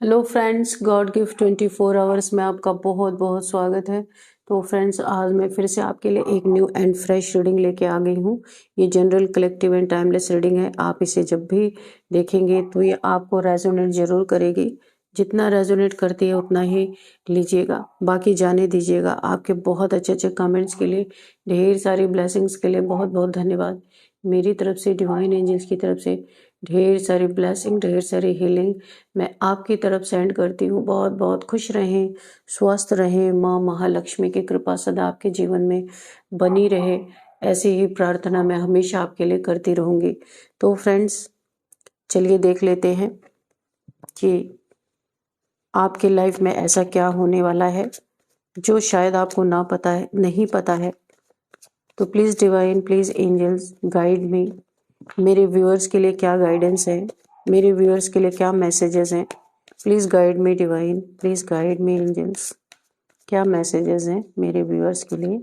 Hello friends, God gift 24 hours में आपका बहुत बहुत स्वागत है। तो फ्रेंड्स, आज मैं फिर से आपके लिए एक न्यू एंड फ्रेश रीडिंग लेके आ गई हूँ। ये general, collective and timeless reading है। आप इसे जब भी देखेंगे तो ये आपको रेजोनेट जरूर करेगी। जितना रेजोनेट करती है उतना ही लीजिएगा, बाकी जाने दीजिएगा। आपके बहुत अच्छे अच्छे कमेंट्स के लिए, ढेर सारी ब्लेसिंग्स के लिए बहुत बहुत धन्यवाद। मेरी तरफ से, डिवाइन एंजल्स की तरफ से ढेर सारी ब्लेसिंग, ढेर सारी हीलिंग मैं आपकी तरफ सेंड करती हूँ। बहुत बहुत खुश रहें, स्वस्थ रहें, माँ महालक्ष्मी की कृपा सदा आपके जीवन में बनी रहे, ऐसी ही प्रार्थना मैं हमेशा आपके लिए करती रहूँगी। तो फ्रेंड्स, चलिए देख लेते हैं कि आपके लाइफ में ऐसा क्या होने वाला है जो शायद आपको ना पता है, नहीं पता है। तो please divine, please angels, guide me. मेरे व्यूअर्स के लिए क्या गाइडेंस है, मेरे व्यूअर्स के लिए क्या मैसेजेस हैं। Please guide me divine, please guide me angels. क्या मैसेजेस हैं मेरे व्यूअर्स के लिए।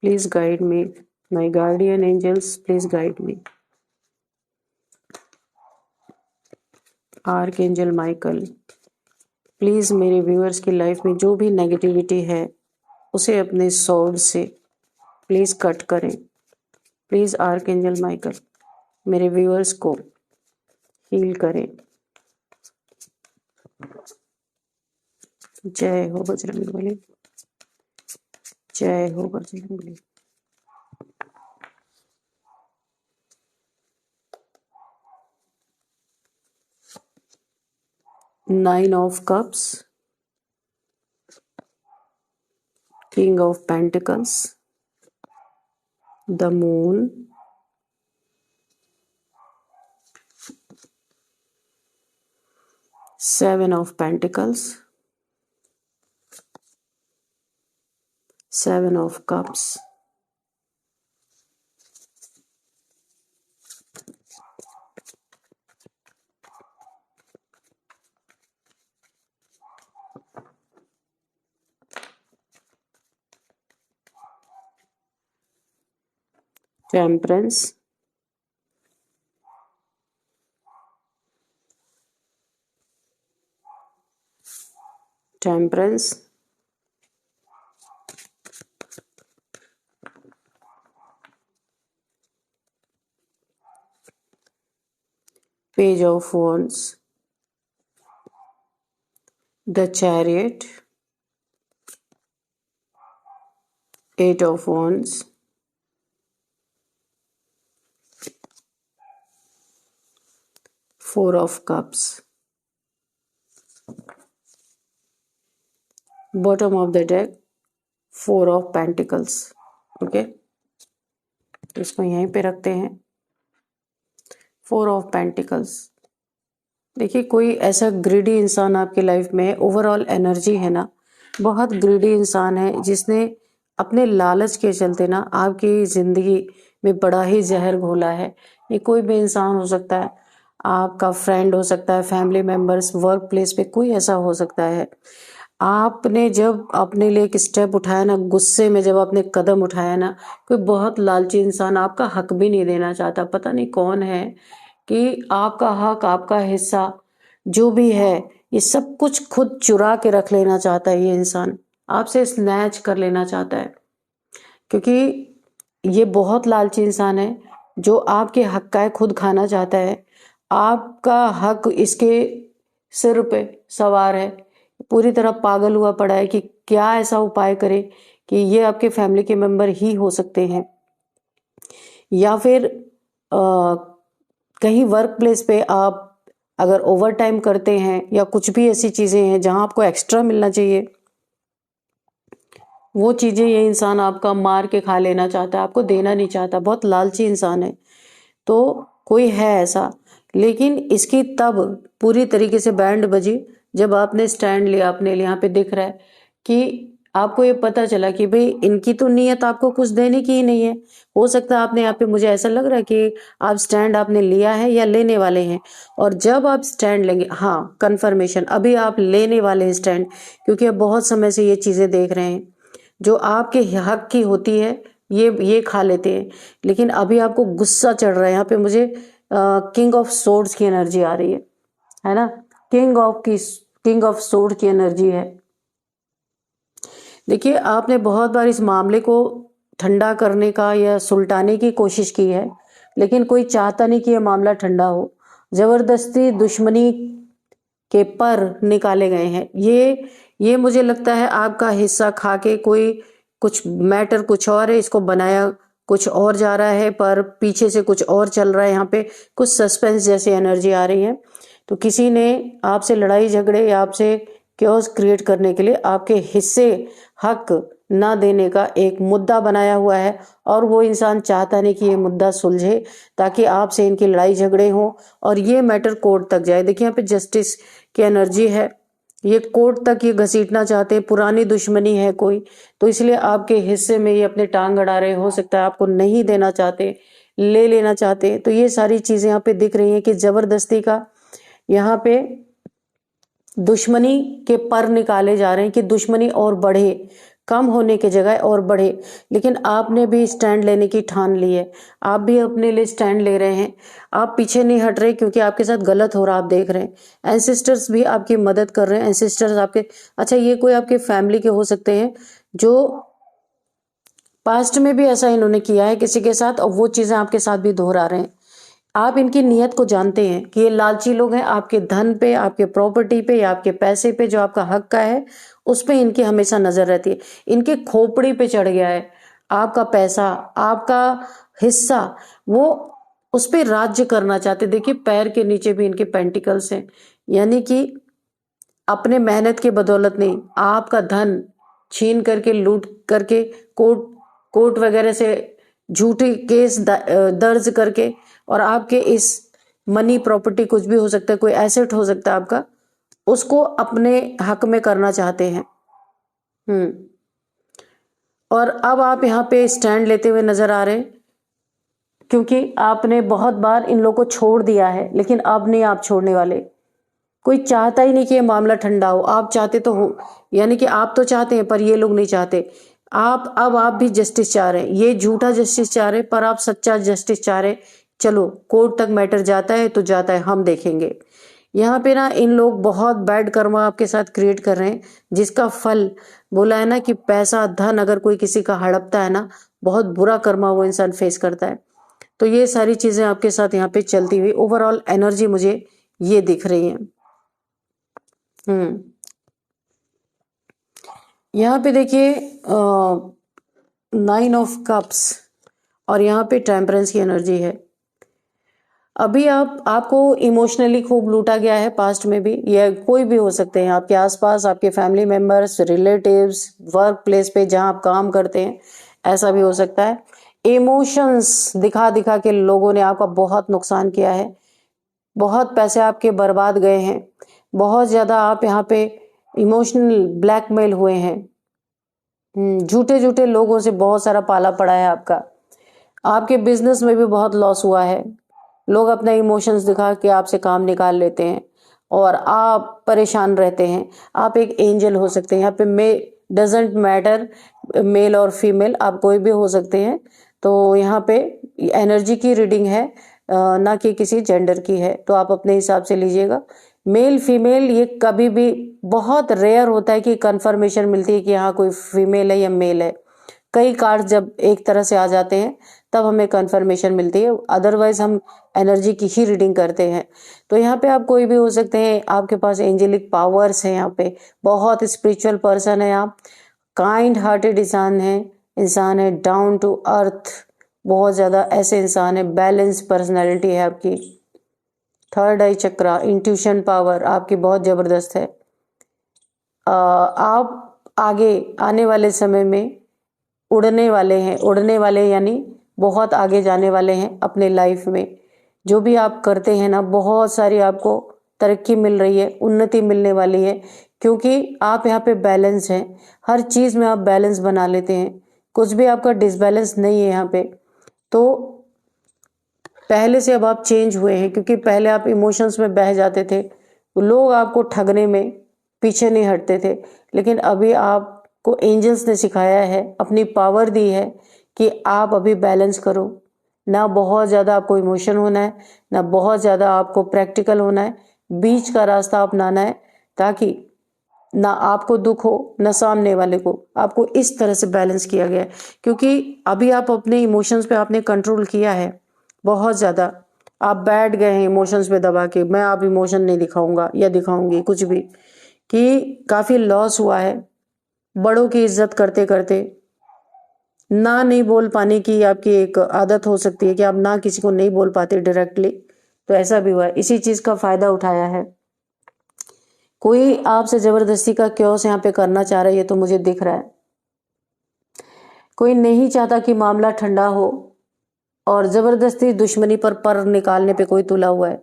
Please guide me, my guardian angels, please guide me. Archangel Michael, please मेरे व्यूअर्स की लाइफ में जो भी नेगेटिविटी है उसे अपने सॉर्ड से प्लीज़ कट करें। प्लीज़ आर्क एंजल माइकल मेरे व्यूअर्स को हील करें। जय हो बजरंगबली, जय हो Bajrangbali. Nine of Cups, King of Pentacles, the Moon, Seven of Pentacles, Seven of Cups, Temperance, Temperance, Page of Wands, the Chariot, Eight of Wands, Four of Cups, bottom of the deck, Four of Pentacles। Okay, तो इसको यहीं पे रखते हैं। Four of pentacles. देखिए, कोई ऐसा greedy इंसान आपकी लाइफ में, ओवरऑल एनर्जी है ना, बहुत ग्रीडी इंसान है जिसने अपने लालच के चलते ना आपकी ज़िंदगी में बड़ा ही जहर घोला है। ये कोई भी इंसान हो सकता है, आपका फ्रेंड हो सकता है, फैमिली मेम्बर्स, वर्क प्लेस पे कोई ऐसा हो सकता है। आपने जब अपने लिए एक स्टेप उठाया ना, गुस्से में जब आपने कदम उठाया ना, कोई बहुत लालची इंसान आपका हक भी नहीं देना चाहता। पता नहीं कौन है कि आपका हक, आपका हिस्सा जो भी है, ये सब कुछ खुद चुरा के रख लेना चाहता है। ये इंसान आपसे स्नैच कर लेना चाहता है, क्योंकि ये बहुत लालची इंसान है जो आपके हक का खुद खाना चाहता है। आपका हक इसके सिर पे सवार है, पूरी तरह पागल हुआ पड़ा है कि क्या ऐसा उपाय करे कि ये आपके फैमिली के मेंबर ही हो सकते हैं, या फिर कहीं वर्क प्लेस पे आप अगर ओवर टाइम करते हैं या कुछ भी ऐसी चीज़ें हैं जहां आपको एक्स्ट्रा मिलना चाहिए, वो चीज़ें ये इंसान आपका मार के खा लेना चाहता है, आपको देना नहीं चाहता। बहुत लालची इंसान है। तो कोई है ऐसा, लेकिन इसकी तब पूरी तरीके से बैंड बजी जब आपने स्टैंड लिया अपने लिए। यहाँ पे दिख रहा है कि आपको ये पता चला कि भाई इनकी तो नीयत आपको कुछ देने की ही नहीं है। हो सकता है आपने यहाँ पे, मुझे ऐसा लग रहा है कि आप स्टैंड आपने लिया है या लेने वाले हैं, और जब आप स्टैंड लेंगे, हाँ कंफर्मेशन, अभी आप लेने वाले हैं स्टैंड, क्योंकि अब बहुत समय से ये चीज़ें देख रहे हैं जो आपके हक की होती है ये खा लेते हैं, लेकिन अभी आपको गुस्सा चढ़ रहा है। यहाँ पे मुझे किंग ऑफ सोर्ड्स की एनर्जी आ रही है ना, किंग ऑफ सोर्ड की एनर्जी है। देखिए आपने बहुत बार इस मामले को ठंडा करने का या सुलटाने की कोशिश की है, लेकिन कोई चाहता नहीं कि यह मामला ठंडा हो। जबरदस्ती दुश्मनी के पर निकाले गए हैं। ये मुझे लगता है आपका हिस्सा खा के कोई, कुछ मैटर कुछ और है, इसको बनाया कुछ और जा रहा है, पर पीछे से कुछ और चल रहा है। यहाँ पे कुछ सस्पेंस जैसी एनर्जी आ रही है। तो किसी ने आपसे लड़ाई झगड़े या आपसे क्योस क्रिएट करने के लिए आपके हिस्से, हक ना देने का एक मुद्दा बनाया हुआ है, और वो इंसान चाहता नहीं कि ये मुद्दा सुलझे, ताकि आपसे इनकी लड़ाई झगड़े हों और ये मैटर कोर्ट तक जाए। देखिए यहाँ पे जस्टिस की एनर्जी है, ये कोर्ट तक ये घसीटना चाहते हैं, पुरानी दुश्मनी है कोई, तो इसलिए आपके हिस्से में ये अपने टांग अड़ा रहे। हो सकता है आपको नहीं देना चाहते, ले लेना चाहते। तो ये सारी चीजें यहाँ पे दिख रही हैं कि जबरदस्ती का यहाँ पे दुश्मनी के पर निकाले जा रहे हैं कि दुश्मनी और बढ़े, कम होने की जगह और बढ़े। लेकिन आपने भी स्टैंड लेने की ठान ली है, आप भी अपने लिए स्टैंड ले रहे हैं, आप पीछे नहीं हट रहे, क्योंकि आपके साथ गलत हो रहा आप देख रहे हैं। एंसेस्टर्स भी आपकी मदद कर रहे हैं, एंसेस्टर्स आपके, अच्छा ये कोई आपके फैमिली के हो सकते हैं जो पास्ट में भी ऐसा इन्होंने किया है किसी के साथ, और वो चीजें आपके साथ भी दोहरा रहे हैं। आप इनकी नीयत को जानते हैं कि ये लालची लोग हैं, आपके धन पे, आपके प्रॉपर्टी पे या आपके पैसे पे जो आपका हक का है उस पे इनकी हमेशा नजर रहती है। इनके खोपड़ी पे चढ़ गया है आपका पैसा, आपका हिस्सा, वो उस पे राज्य करना चाहते। देखिए पैर के नीचे भी इनके पेंटिकल्स हैं, यानी कि अपने मेहनत के बदौलत नहीं, आपका धन छीन करके, लूट करके, कोर्ट वगैरह से झूठे केस दर्ज करके, और आपके इस मनी, प्रॉपर्टी, कुछ भी हो सकता है, कोई एसेट हो सकता है आपका, उसको अपने हक में करना चाहते हैं। और अब आप यहाँ पे स्टैंड लेते हुए नजर आ रहे हैं, क्योंकि आपने बहुत बार इन लोगों को छोड़ दिया है, लेकिन अब नहीं आप छोड़ने वाले। कोई चाहता ही नहीं कि ये मामला ठंडा हो, आप चाहते तो हो, यानी कि आप तो चाहते हैं पर ये लोग नहीं चाहते। आप भी जस्टिस चाह रहे हैं, ये झूठा जस्टिस चाह रहे हैं, पर आप सच्चा जस्टिस चाह रहे हैं। चलो कोर्ट तक मैटर जाता है तो जाता है, हम देखेंगे। यहाँ पे ना इन लोग बहुत बैड कर्मा आपके साथ क्रिएट कर रहे हैं, जिसका फल बोला है ना कि पैसा धन अगर कोई किसी का हड़पता है ना, बहुत बुरा कर्मा वो इंसान फेस करता है। तो ये सारी चीजें आपके साथ यहाँ पे चलती हुई ओवरऑल एनर्जी मुझे ये दिख रही है। यहाँ पे देखिए 9 ऑफ कप्स और यहाँ पे टेम्परेंस की एनर्जी है। अभी आपको इमोशनली खूब लूटा गया है, पास्ट में भी, या कोई भी हो सकते हैं आपके आसपास, आपके family members, relatives, work place पे जहां आप काम करते हैं, ऐसा भी हो सकता है। इमोशंस दिखा दिखा के लोगों ने आपका बहुत नुकसान किया है, बहुत पैसे आपके बर्बाद गए हैं, बहुत ज्यादा आप यहाँ पे इमोशनल ब्लैकमेल हुए हैं, झूठे झूठे लोगों से बहुत सारा पाला पड़ा है आपका। आपके बिजनेस में भी बहुत लॉस हुआ है, लोग अपने इमोशंस दिखा के आपसे काम निकाल लेते हैं और आप परेशान रहते हैं। आप एक एंजल हो सकते हैं, यहाँ पे डजेंट मैटर मेल और फीमेल, आप कोई भी हो सकते हैं। तो यहाँ पे एनर्जी की रीडिंग है, ना कि किसी जेंडर की है, तो आप अपने हिसाब से लीजिएगा। मेल फीमेल ये कभी भी बहुत रेयर होता है कि कंफर्मेशन मिलती है कि हाँ कोई फीमेल है या मेल है। कई कार्ड जब एक तरह से आ जाते हैं तब हमें कंफर्मेशन मिलती है, अदरवाइज हम एनर्जी की ही रीडिंग करते हैं। तो यहाँ पे आप कोई भी हो सकते हैं, आपके पास एंजेलिक पावर्स हैं, यहाँ पे बहुत स्पिरिचुअल पर्सन है आप, काइंड हार्टेड इंसान है, डाउन टू अर्थ, बहुत ज्यादा ऐसे इंसान है, बैलेंस पर्सनैलिटी है आपकी, थर्ड आई चक्रा, इंट्यूशन पावर आपकी बहुत जबरदस्त है। आप आगे आने वाले समय में उड़ने वाले यानी बहुत आगे जाने वाले हैं अपने लाइफ में। जो भी आप करते हैं ना, बहुत सारी आपको तरक्की मिल रही है, उन्नति मिलने वाली है, क्योंकि आप यहाँ पे बैलेंस हैं, हर चीज़ में आप बैलेंस बना लेते हैं, कुछ भी आपका डिसबैलेंस नहीं है यहाँ पे। तो पहले से अब आप चेंज हुए हैं, क्योंकि पहले आप इमोशंस में बह जाते थे, लोग आपको ठगने में पीछे नहीं हटते थे, लेकिन अभी आपको एंजल्स ने सिखाया है, अपनी पावर दी है कि आप अभी बैलेंस करो। ना बहुत ज़्यादा आपको इमोशन होना है, ना बहुत ज़्यादा आपको प्रैक्टिकल होना है, बीच का रास्ता अपनाना है, ताकि ना आपको दुख हो ना सामने वाले को। आपको इस तरह से बैलेंस किया गया है, क्योंकि अभी आप अपने इमोशंस पे आपने कंट्रोल किया है बहुत ज़्यादा। आप बैठ गए हैं इमोशंस पे दबा के, मैं आप इमोशन नहीं दिखाऊंगा या दिखाऊंगी कुछ भी, कि काफ़ी लॉस हुआ है। बड़ों की इज्जत करते करते ना नहीं बोल पाने की आपकी एक आदत हो सकती है कि आप ना किसी को नहीं बोल पाते डायरेक्टली, तो ऐसा भी हुआ है, इसी चीज़ का फ़ायदा उठाया है। कोई आपसे ज़बरदस्ती का क्योस यहाँ पे करना चाह रहा है, ये तो मुझे दिख रहा है। कोई नहीं चाहता कि मामला ठंडा हो, और ज़बरदस्ती दुश्मनी पर निकालने पे कोई तुला हुआ है।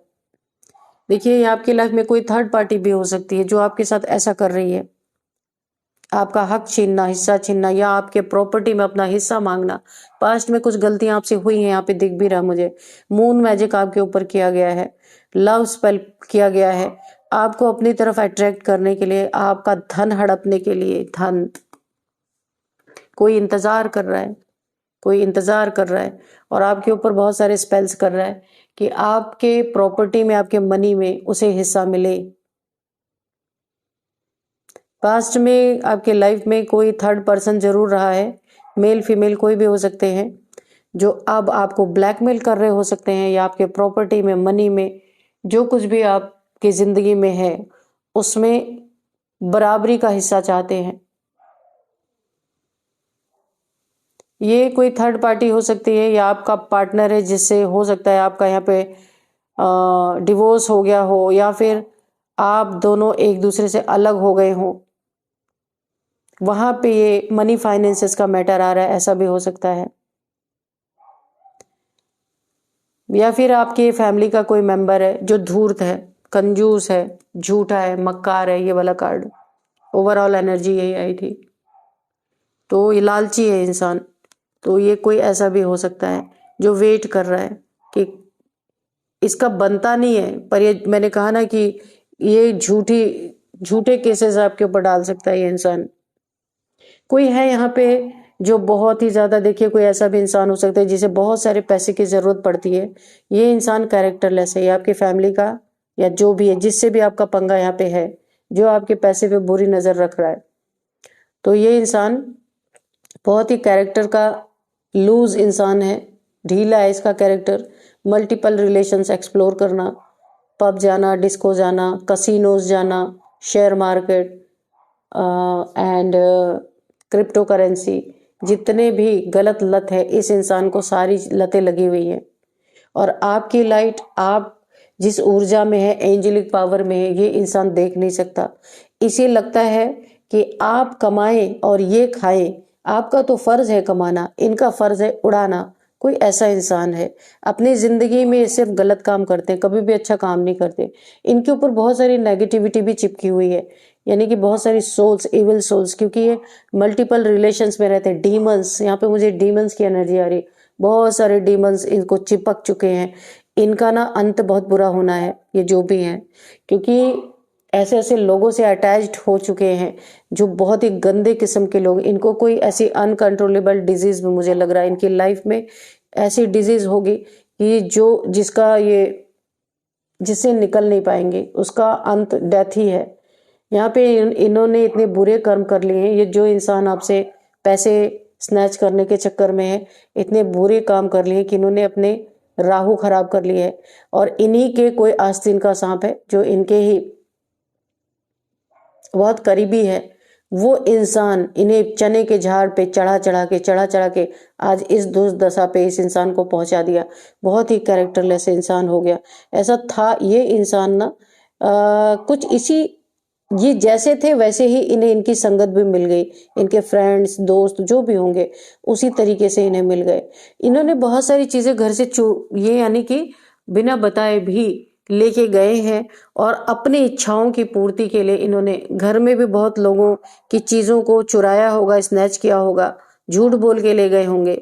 देखिए, ये आपकी लाइफ में कोई थर्ड पार्टी भी हो सकती है जो आपके साथ ऐसा कर रही है, आपका हक छीनना, हिस्सा छीनना, या आपके प्रॉपर्टी में अपना हिस्सा मांगना। पास्ट में कुछ गलतियां आपसे हुई हैं, यहाँ पे दिख भी रहा मुझे। मून मैजिक आपके ऊपर किया गया है, लव स्पेल किया गया है, आपको अपनी तरफ अट्रैक्ट करने के लिए, आपका धन हड़पने के लिए। धन कोई इंतजार कर रहा है, कोई इंतजार कर रहा है, और आपके ऊपर बहुत सारे स्पेल्स कर रहा है कि आपके प्रॉपर्टी में, आपके मनी में उसे हिस्सा मिले। पास्ट में आपके लाइफ में कोई थर्ड पर्सन जरूर रहा है, मेल फीमेल कोई भी हो सकते हैं, जो अब आपको ब्लैकमेल कर रहे हो सकते हैं, या आपके प्रॉपर्टी में, मनी में, जो कुछ भी आपकी जिंदगी में है उसमें बराबरी का हिस्सा चाहते हैं। ये कोई थर्ड पार्टी हो सकती है, या आपका पार्टनर है, जिससे हो सकता है आपका यहाँ पे डिवोर्स हो गया हो, या फिर आप दोनों एक दूसरे से अलग हो गए हों, वहां पे ये मनी फाइनेंसेस का मैटर आ रहा है, ऐसा भी हो सकता है। या फिर आपके फैमिली का कोई मेंबर है जो धूर्त है, कंजूस है, झूठा है, मक्कार है, ये वाला कार्ड, ओवरऑल एनर्जी यही आई थी। तो ये लालची है इंसान, तो ये कोई ऐसा भी हो सकता है जो वेट कर रहा है कि इसका बनता नहीं है, पर ये मैंने कहा ना कि ये झूठे केसेस आपके ऊपर डाल सकता है ये इंसान। कोई है यहाँ पे जो बहुत ही ज्यादा, देखिए कोई ऐसा भी इंसान हो सकता है जिसे बहुत सारे पैसे की जरूरत पड़ती है। ये इंसान कैरेक्टरलेस है, ये आपकी फैमिली का या जो भी है, जिससे भी आपका पंगा यहाँ पे है, जो आपके पैसे पे बुरी नजर रख रहा है, तो ये इंसान बहुत ही कैरेक्टर का लूज इंसान है, ढीला है इसका कैरेक्टर। मल्टीपल रिलेशंस एक्सप्लोर करना, पब जाना, डिस्को जाना, कसिनोज जाना, share market and crypto currency, जितने भी गलत लत है इस इंसान को, सारी लतें लगी हुई हैं। और आपकी लाइट, आप जिस ऊर्जा में है, एंजेलिक पावर में है, ये इंसान देख नहीं सकता। इसे लगता है कि आप कमाएं और ये खाएं, आपका तो फर्ज है कमाना, इनका फर्ज है उड़ाना। कोई ऐसा इंसान है, अपनी जिंदगी में सिर्फ गलत काम करते हैं, कभी भी अच्छा काम नहीं करते। इनके ऊपर बहुत सारी नेगेटिविटी भी चिपकी हुई है, यानी कि बहुत सारी सोल्स, इविल सोल्स, क्योंकि ये मल्टीपल रिलेशंस में रहते हैं। डीमंस, यहाँ पे मुझे डीमंस की एनर्जी आ रही, बहुत सारे डीमंस इनको चिपक चुके हैं। इनका ना अंत बहुत बुरा होना है, ये जो भी हैं, क्योंकि ऐसे ऐसे लोगों से अटैच्ड हो चुके हैं जो बहुत ही गंदे किस्म के लोग। इनको कोई ऐसी अनकंट्रोलेबल डिजीज भी मुझे लग रहा है इनकी लाइफ में, ऐसी डिजीज होगी कि जिससे निकल नहीं पाएंगे, उसका अंत डेथ ही है। यहाँ पे इन्होंने इतने बुरे कर्म कर लिए हैं, ये जो इंसान आपसे पैसे स्नैच करने के चक्कर में है, इतने बुरे काम कर लिए कि इन्होंने अपने राहु खराब कर लिए है। और इन्हीं के कोई आस्तीन का सांप है जो इनके ही बहुत करीबी है, वो इंसान इन्हें चने के झाड़ पे चढ़ा चढ़ा के आज इस दुर्दशा पे इस इंसान को पहुंचा दिया। बहुत ही कैरेक्टरलेस इंसान हो गया। ऐसा था ये इंसान ना, कुछ इसी, ये जैसे थे वैसे ही इन्हें इनकी संगत भी मिल गई, इनके फ्रेंड्स, दोस्त जो भी होंगे उसी तरीके से इन्हें मिल गए। इन्होंने बहुत सारी चीजें घर से ये यानी कि बिना बताए भी लेके गए हैं और अपनी इच्छाओं की पूर्ति के लिए इन्होंने घर में भी बहुत लोगों की चीज़ों को चुराया होगा, स्नैच किया होगा, झूठ बोल के ले गए होंगे।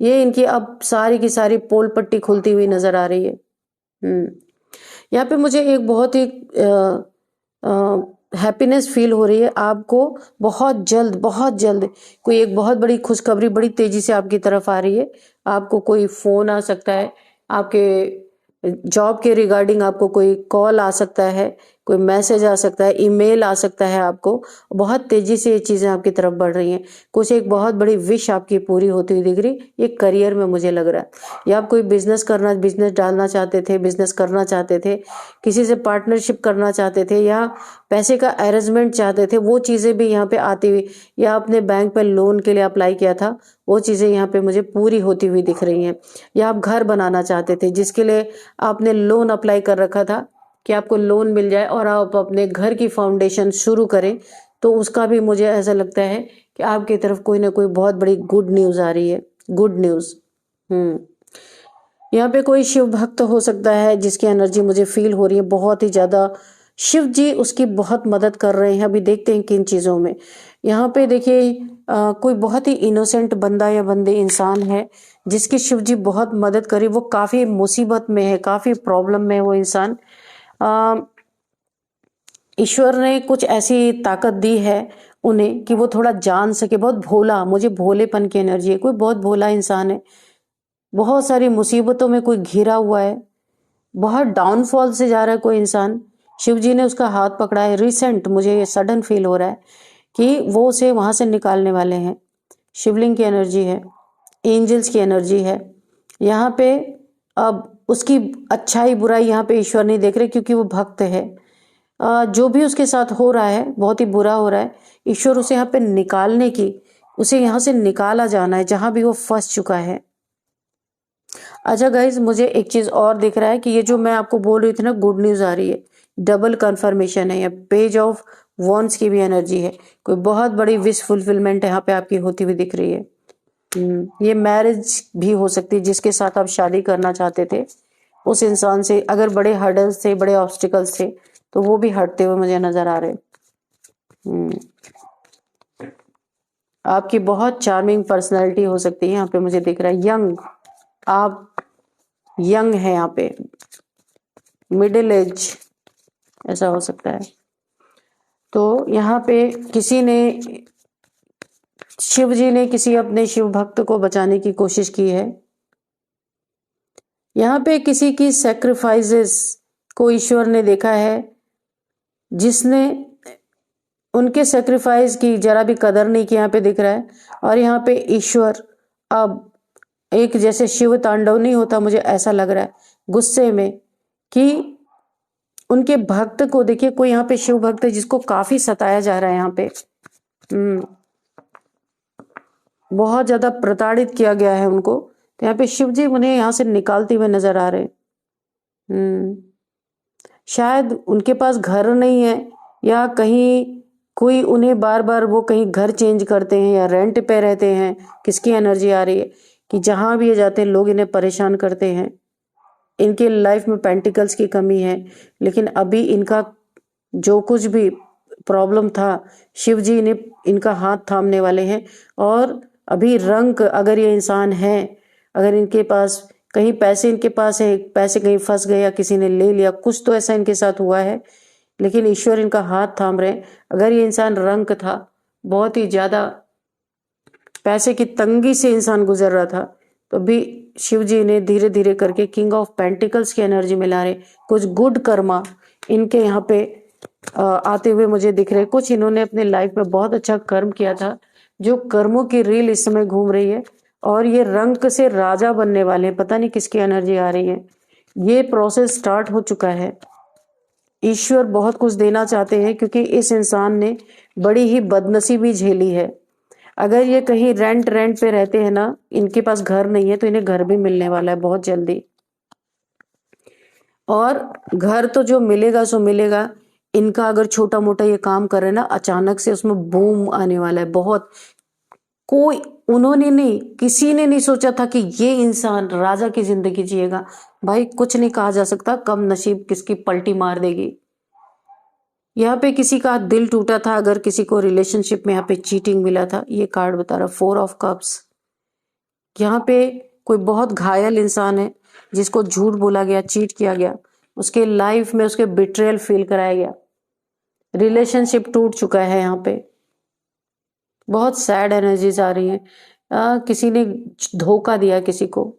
ये इनकी अब सारी की सारी पोल पट्टी खुलती हुई नजर आ रही है। यहाँ पे मुझे एक बहुत ही हैप्पीनेस फील हो रही है। आपको बहुत जल्द कोई एक बहुत बड़ी खुशखबरी बड़ी तेजी से आपकी तरफ आ रही है। आपको कोई फोन आ सकता है, आपके जॉब के रिगार्डिंग आपको कोई कॉल आ सकता है, कोई मैसेज आ सकता है, ईमेल आ सकता है। आपको बहुत तेजी से ये चीजें आपकी तरफ बढ़ रही हैं। कुछ एक बहुत बड़ी विश आपकी पूरी होती हुई दिख रही, ये करियर में मुझे लग रहा है। या आप कोई बिजनेस डालना चाहते थे, बिजनेस करना चाहते थे, किसी से पार्टनरशिप करना चाहते थे, या पैसे का अरेंजमेंट चाहते थे, वो चीजें भी यहाँ पे आती हुई, या आपने बैंक पर लोन के लिए अप्लाई किया था, वो चीजें यहाँ पे मुझे पूरी होती हुई दिख रही हैं। या आप घर बनाना चाहते थे, जिसके लिए आपने लोन अप्लाई कर रखा था कि आपको लोन मिल जाए और आप अपने घर की फाउंडेशन शुरू करें, तो उसका भी मुझे ऐसा लगता है कि आपकी तरफ कोई ना कोई बहुत बड़ी गुड न्यूज आ रही है। Good news. यहाँ पे कोई शिव भक्त हो सकता है जिसकी एनर्जी मुझे फील हो रही है बहुत ही ज्यादा। शिव जी उसकी बहुत मदद कर रहे हैं। अभी देखते हैं किन चीजों में। यहाँ पे देखिए कोई बहुत ही इनोसेंट बंदा या बंदे इंसान है जिसकी शिव जी बहुत मदद करी। वो काफी मुसीबत में है, काफी प्रॉब्लम में है वो इंसान। ईश्वर ने कुछ ऐसी ताकत दी है उन्हें कि वो थोड़ा जान सके। बहुत भोला, मुझे भोलेपन की एनर्जी है। कोई बहुत भोला इंसान है, बहुत सारी मुसीबतों में कोई घिरा हुआ है, बहुत डाउनफॉल से जा रहा है कोई इंसान। शिव जी ने उसका हाथ पकड़ा है। रिसेंट मुझे ये सडन फील हो रहा है कि वो उसे वहां से निकालने वाले हैं। शिवलिंग की एनर्जी है, एंजल्स की एनर्जी है यहाँ पे। अब उसकी अच्छाई बुराई यहाँ पे ईश्वर नहीं देख रहे क्योंकि वो भक्त है। जो भी उसके साथ हो रहा है बहुत ही बुरा हो रहा है। ईश्वर उसे यहाँ पे निकालने की, उसे यहाँ से निकाला जाना है जहां भी वो फंस चुका है। अच्छा गाइज, मुझे एक चीज और दिख रहा है कि ये जो मैं आपको बोल रही थी ना, गुड न्यूज आ रही है, डबल कंफर्मेशन है। या पेज ऑफ वॉन्ड्स की भी एनर्जी है। कोई बहुत बड़ी विश फुलफिलमेंट यहाँ पे आपकी होती हुई दिख रही है। ये मैरिज भी हो सकती है। जिसके साथ आप शादी करना चाहते थे उस इंसान से अगर बड़े हर्डल्स थे, बड़े ऑब्स्टिकल्स थे, तो वो भी हटते हुए मुझे नजर आ रहे। आपकी बहुत चार्मिंग पर्सनैलिटी हो सकती है यहाँ पे मुझे दिख रहा है। यंग, आप यंग है यहाँ पे, मिडिल एज ऐसा हो सकता है। तो यहाँ पे किसी ने, शिव जी ने किसी अपने शिव भक्त को बचाने की कोशिश की है। यहाँ पे किसी की सैक्रिफाइसेस को ईश्वर ने देखा है, जिसने उनके सैक्रिफाइस की जरा भी कदर नहीं की, यहाँ पे दिख रहा है। और यहाँ पे ईश्वर अब एक जैसे शिव तांडव नहीं होता, मुझे ऐसा लग रहा है गुस्से में कि उनके भक्त को देखिए। कोई यहाँ पे शिव भक्त है जिसको काफी सताया जा रहा है। यहाँ पे बहुत ज्यादा प्रताड़ित किया गया है उनको। तो यहाँ पे शिव जी उन्हें यहाँ से निकालते हुए नजर आ रहे हैं। शायद उनके पास घर नहीं है, या कहीं कोई उन्हें बार बार वो कहीं घर चेंज करते हैं या रेंट पे रहते हैं। किसकी एनर्जी आ रही है कि जहां भी ये जाते हैं लोग इन्हें परेशान करते हैं। इनके लाइफ में पेंटिकल्स की कमी है, लेकिन अभी इनका जो कुछ भी प्रॉब्लम था, शिव जी ने इनका हाथ थामने वाले हैं। और अभी रंक, अगर ये इंसान है, अगर इनके पास कहीं पैसे इनके पास है, पैसे कहीं फंस गए या किसी ने ले लिया, कुछ तो ऐसा इनके साथ हुआ है, लेकिन ईश्वर इनका हाथ थाम रहे। अगर ये इंसान रंक था, बहुत ही ज्यादा पैसे की तंगी से इंसान गुजर रहा था, तो भी शिव जी ने धीरे धीरे करके किंग ऑफ पेंटिकल्स की एनर्जी मिला रहे। कुछ गुड कर्मा इनके यहाँ पे आते हुए मुझे दिख रहे। कुछ इन्होंने अपने लाइफ में बहुत अच्छा कर्म किया था, जो कर्मों की रील इस समय घूम रही है। और ये रंक से राजा बनने वाले हैं। पता नहीं किसकी एनर्जी आ रही है। ये प्रोसेस स्टार्ट हो चुका है। ईश्वर बहुत कुछ देना चाहते हैं क्योंकि इस इंसान ने बड़ी ही बदनसीबी झेली है। अगर ये कहीं रेंट पे रहते हैं ना, इनके पास घर नहीं है, तो इन्हें घर भी मिलने वाला है बहुत जल्दी। और घर तो जो मिलेगा सो मिलेगा। इनका अगर छोटा मोटा ये काम करे ना, अचानक से उसमें बूम आने वाला है बहुत। कोई, उन्होंने नहीं, किसी ने नहीं सोचा था कि ये इंसान राजा की जिंदगी जिएगा। भाई कुछ नहीं कहा जा सकता कब नसीब किसकी पलटी मार देगी। यहाँ पे किसी का दिल टूटा था, अगर किसी को रिलेशनशिप में यहाँ पे चीटिंग मिला था, ये कार्ड बता रहा 4 ऑफ कप्स। यहाँ पे कोई बहुत घायल इंसान है जिसको झूठ बोला गया, चीट किया गया, उसके लाइफ में उसके बिट्रेयल फील कराया गया, रिलेशनशिप टूट चुका है। यहाँ पे बहुत सैड एनर्जीज आ रही है। किसी ने धोखा दिया किसी को।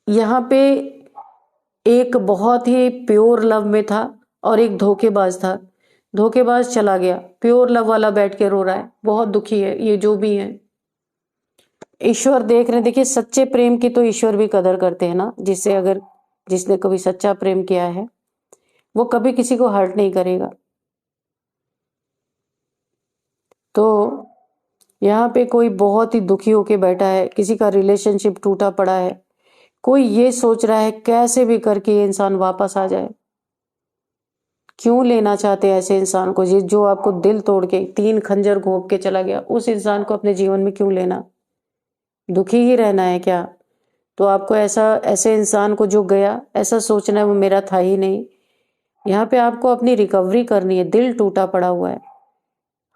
यहाँ पे एक बहुत ही प्योर लव में था और एक धोखेबाज था, धोखेबाज चला गया, प्योर लव वाला बैठ के रो रहा है, बहुत दुखी है ये जो भी है। ईश्वर देख रहे, देखिए सच्चे प्रेम की तो ईश्वर भी कदर करते हैं ना, जिससे अगर जिसने कभी सच्चा प्रेम किया है वो कभी किसी को हर्ट नहीं करेगा। तो यहाँ पे कोई बहुत ही दुखी होके बैठा है, किसी का रिलेशनशिप टूटा पड़ा है, कोई ये सोच रहा है कैसे भी करके ये इंसान वापस आ जाए। क्यों लेना चाहते हैं ऐसे इंसान को, जो आपको दिल तोड़ के 3 खंजर घोंप के चला गया, उस इंसान को अपने जीवन में क्यों लेना? दुखी ही रहना है क्या? तो आपको ऐसे इंसान को जो गया ऐसा सोचना है वो मेरा था ही नहीं। यहाँ पे आपको अपनी रिकवरी करनी है, दिल टूटा पड़ा हुआ है,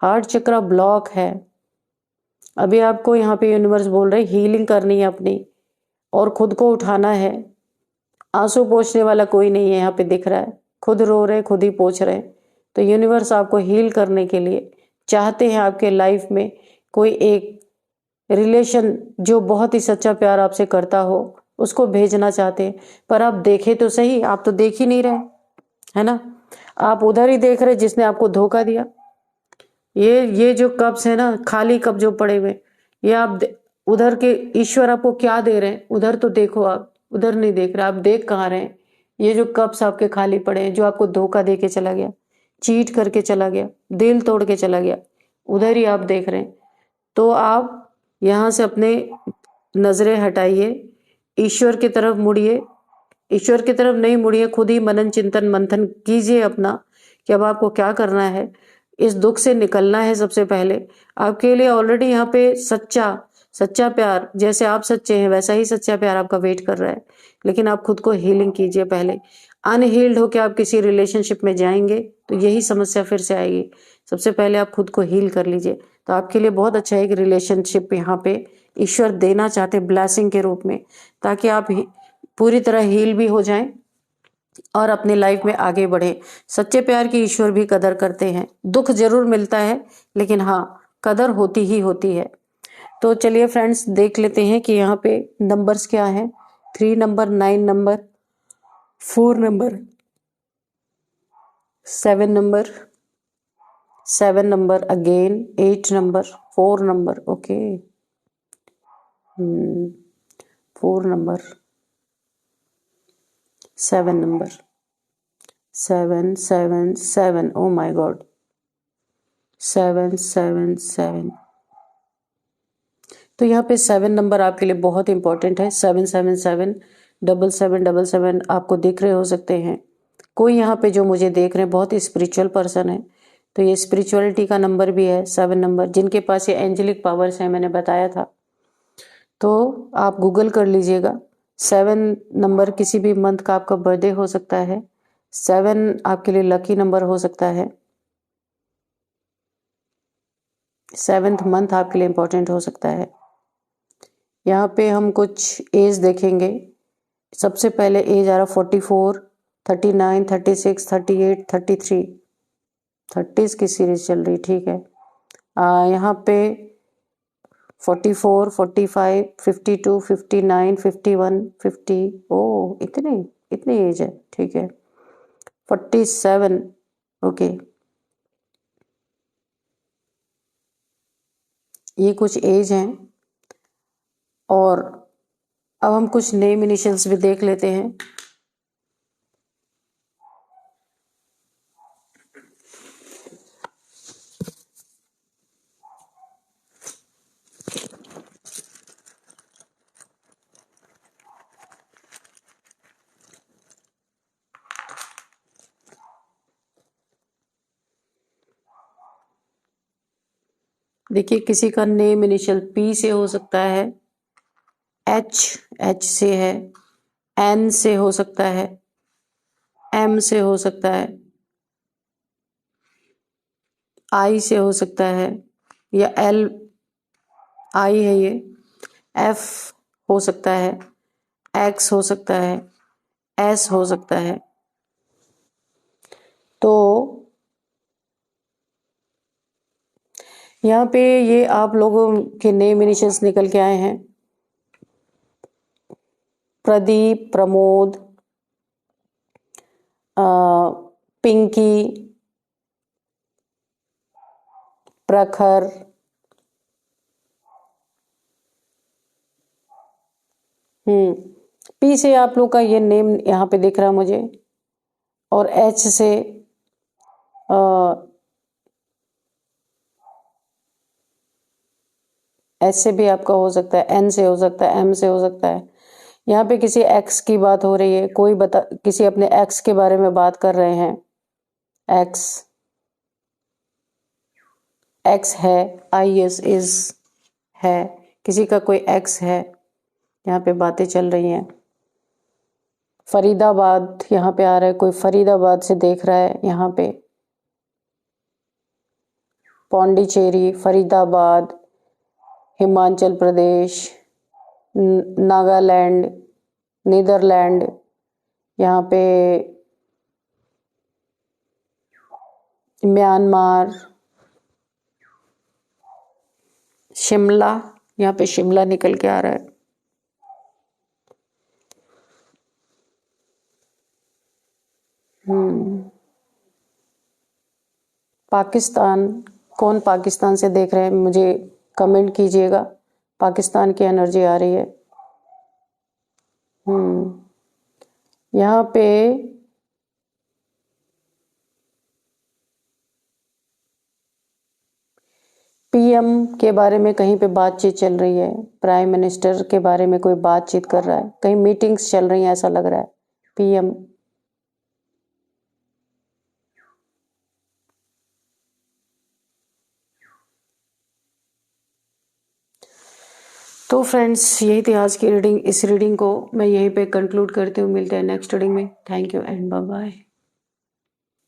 हार्ट चक्र ब्लॉक है। अभी आपको यहाँ पे यूनिवर्स बोल रहे हीलिंग करनी है अपनी और खुद को उठाना है। आंसू पोंछने वाला कोई नहीं है यहाँ पे दिख रहा है, खुद रो रहे खुद ही पोंछ रहे। तो यूनिवर्स आपको हील करने के लिए चाहते हैं आपके लाइफ में कोई एक रिलेशन जो बहुत ही सच्चा प्यार आपसे करता हो, उसको भेजना चाहते हैं। पर आप देखे तो सही, आप तो देख ही नहीं रहे, है ना? आप उधर ही देख रहे जिसने आपको धोखा दिया। ये जो कप्स है ना, खाली कप जो पड़े हुए, ये आप उधर के ईश्वर आपको क्या दे रहे हैं उधर तो देखो। आप उधर नहीं देख रहे, आप देख कहाँ रहे हैं? ये जो कप्स आपके खाली पड़े हैं, जो आपको धोखा दे के चला गया, चीट करके चला गया, दिल तोड़ के चला गया, उधर ही आप देख रहे हैं। तो आप यहाँ से अपने नजरें हटाइए, ईश्वर की तरफ मुड़िए। ईश्वर की तरफ नहीं मुड़िए, खुद ही मनन चिंतन मंथन कीजिए अपना कि अब आपको क्या करना है। इस दुख से निकलना है। सबसे पहले आपके लिए ऑलरेडी यहाँ पे सच्चा प्यार, जैसे आप सच्चे हैं वैसा ही सच्चा प्यार आपका वेट कर रहा है। लेकिन आप खुद को हीलिंग कीजिए पहले। अनहील्ड होके आप किसी रिलेशनशिप में जाएंगे तो यही समस्या फिर से आएगी। सबसे पहले आप खुद को हील कर लीजिए, तो आपके लिए बहुत अच्छा है कि रिलेशनशिप यहाँ पे ईश्वर देना चाहते ब्लेसिंग के रूप में, ताकि आप पूरी तरह हील भी हो जाएं और अपनी लाइफ में आगे बढ़े। सच्चे प्यार की ईश्वर भी कदर करते हैं। दुख जरूर मिलता है लेकिन हाँ, कदर होती ही होती है। तो चलिए फ्रेंड्स, देख लेते हैं कि यहाँ पे नंबर्स क्या हैं। 3 number, 9 number, 4 number, 7 number, 7 number again, 8 number, 4 number, okay, 4 number, 7 number, 7 7 7, oh my God, 7 7 7। तो यहाँ पे 7 नंबर आपके लिए बहुत इंपॉर्टेंट है। 7 7 7 7 7 7 आपको दिख रहे हो सकते हैं। कोई यहाँ पे जो मुझे देख रहे हैं बहुत ही स्पिरिचुअल पर्सन है, तो ये स्पिरिचुअलिटी का नंबर भी है 7 नंबर। जिनके पास ये एंजेलिक पावर्स हैं, मैंने बताया था, तो आप गूगल कर लीजिएगा। 7 नंबर किसी भी मंथ का आपका बर्थडे हो सकता है। 7 आपके लिए लकी नंबर हो सकता है। 7th मंथ आपके लिए इंपॉर्टेंट हो सकता है। यहाँ पे हम कुछ एज देखेंगे। सबसे पहले एज आ रहा 44, 39, 36, 38, 33, 30s की सीरीज चल रही, ठीक है। यहाँ पे 44, 45, 52, 59, 51, 50, ओ इतनी एज है, ठीक है। 47, ओके, ये कुछ एज हैं। और अब हम कुछ नेम इनिशियल्स भी देख लेते हैं। देखिए, किसी का नेम इनिशियल पी से हो सकता है, H H से है, N से हो सकता है, M से हो सकता है, I से हो सकता है, या L I है ये, F हो सकता है, X हो सकता है, S हो सकता है। तो यहाँ पे ये आप लोगों के नेम इनिशियल्स निकल के आए हैं। प्रदीप, प्रमोद, पिंकी, प्रखर, पी से आप लोग का ये नेम यहाँ पे दिख रहा है मुझे, और एच से एच से भी आपका हो सकता है, एन से हो सकता है, एम से हो सकता है। यहाँ पे किसी एक्स की बात हो रही है, कोई किसी अपने एक्स के बारे में बात कर रहे हैं। एक्स एक्स है, आई एस इज है, किसी का कोई एक्स है, यहाँ पे बातें चल रही हैं। फरीदाबाद यहाँ पे आ रहा है, कोई फरीदाबाद से देख रहा है यहाँ पे। पौंडीचेरी, फरीदाबाद, हिमाचल प्रदेश, नागालैंड, नीदरलैंड, यहाँ पे म्यांमार, शिमला, यहाँ पे शिमला निकल के आ रहा है। पाकिस्तान, कौन पाकिस्तान से देख रहे हैं मुझे कमेंट कीजिएगा। पाकिस्तान की एनर्जी आ रही है। यहाँ पे पीएम के बारे में कहीं पे बातचीत चल रही है, प्राइम मिनिस्टर के बारे में कोई बातचीत कर रहा है, कहीं मीटिंग्स चल रही हैं ऐसा लग रहा है। पीएम, तो फ्रेंड्स यही थी आज की रीडिंग। इस रीडिंग को मैं यहीं पे कंक्लूड करती हूँ। मिलते हैं नेक्स्ट रीडिंग में। Thank you and bye bye.